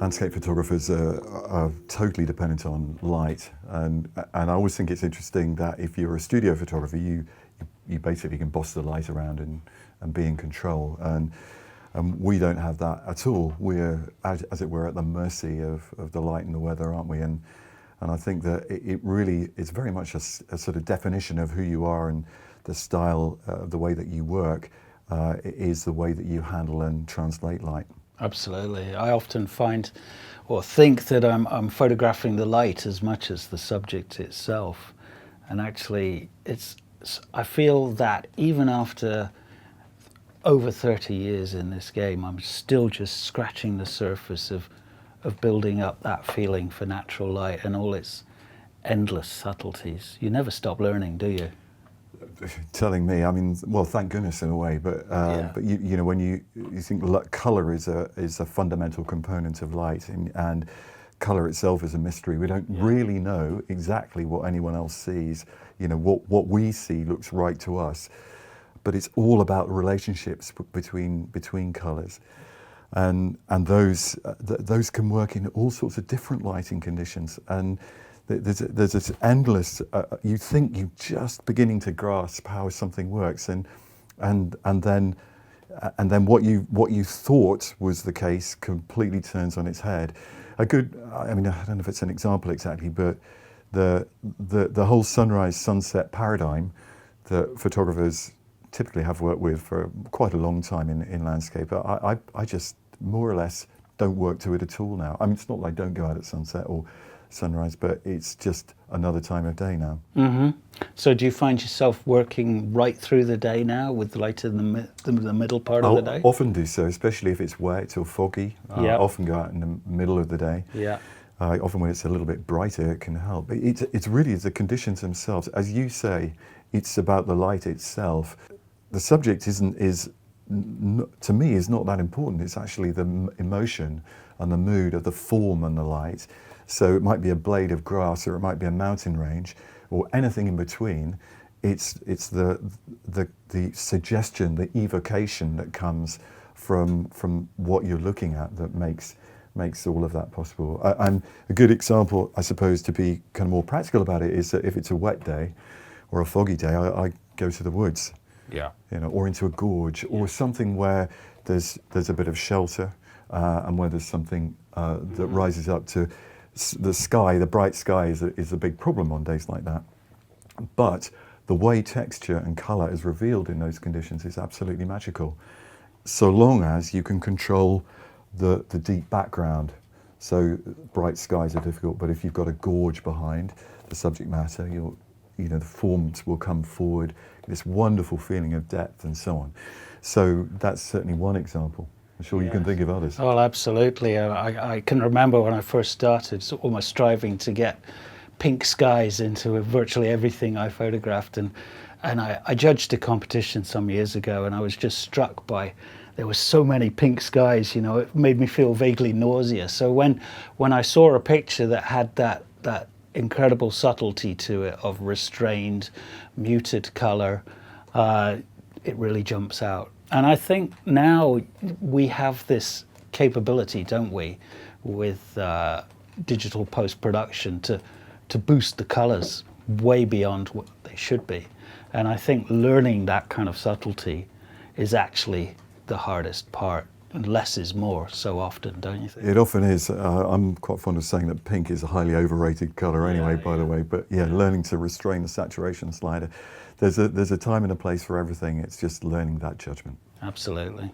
Landscape photographers are totally dependent on light, and I always think it's interesting that if you're a studio photographer, you basically can boss the light around and be in control, and we don't have that at all. We're, as it were, at the mercy of the light and the weather, aren't we? And I think that it really is very much a sort of definition of who you are, and the style, the way that you work, is the way that you handle and translate light. Absolutely. I often find or think that I'm photographing the light as much as the subject itself. And actually, I feel that even after over 30 years in this game, I'm still just scratching the surface of building up that feeling for natural light and all its endless subtleties. You never stop learning, do you? Telling me, I mean, well, thank goodness in a way, but you know, when you think color is a fundamental component of light, and color itself is a mystery. We don't really know exactly what anyone else sees. You know, what we see looks right to us, but it's all about relationships between colors, and those can work in all sorts of different lighting conditions. And there's this endless. You think you're just beginning to grasp how something works, and then what you thought was the case completely turns on its head. I mean, I don't know if it's an example exactly, but the whole sunrise sunset paradigm that photographers typically have worked with for quite a long time in landscape. I just more or less don't work to it at all now. I mean, it's not like I don't go out at sunset or sunrise, but it's just another time of day now. Mm-hmm. So do you find yourself working right through the day now with the light in the middle part of the day? I often do so, especially if it's wet or foggy. I often go out in the middle of the day. Yeah. Often when it's a little bit brighter, it can help. But it's really the conditions themselves. As you say, it's about the light itself. The subject to me is not that important. It's actually the emotion and the mood of the form and the light. So it might be a blade of grass, or it might be a mountain range, or anything in between. It's the suggestion, the evocation that comes from what you're looking at that makes all of that possible. And a good example, I suppose, to be kind of more practical about it, is that if it's a wet day or a foggy day, I go to the woods. Yeah. You know, or into a gorge, or something where there's a bit of shelter, and where there's something that rises up to the sky. The bright sky is a big problem on days like that. But the way texture and color is revealed in those conditions is absolutely magical, so long as you can control the deep background. So bright skies are difficult, but if you've got a gorge behind the subject matter, the forms will come forward, this wonderful feeling of depth and so on. So that's certainly one example. I'm sure you can think of others. Oh, absolutely. I can remember when I first started, almost striving to get pink skies into virtually everything I photographed, and I judged a competition some years ago, and I was just struck by there were so many pink skies. You know, it made me feel vaguely nauseous. So when I saw a picture that had that incredible subtlety to it of restrained, muted color, it really jumps out. And I think now we have this capability, don't we, with digital post-production to boost the colors way beyond what they should be. And I think learning that kind of subtlety is actually the hardest part. And less is more so often, don't you think? It often is. I'm quite fond of saying that pink is a highly overrated colour anyway, by the way. But learning to restrain the saturation slider. There's a time and a place for everything. It's just learning that judgment. Absolutely.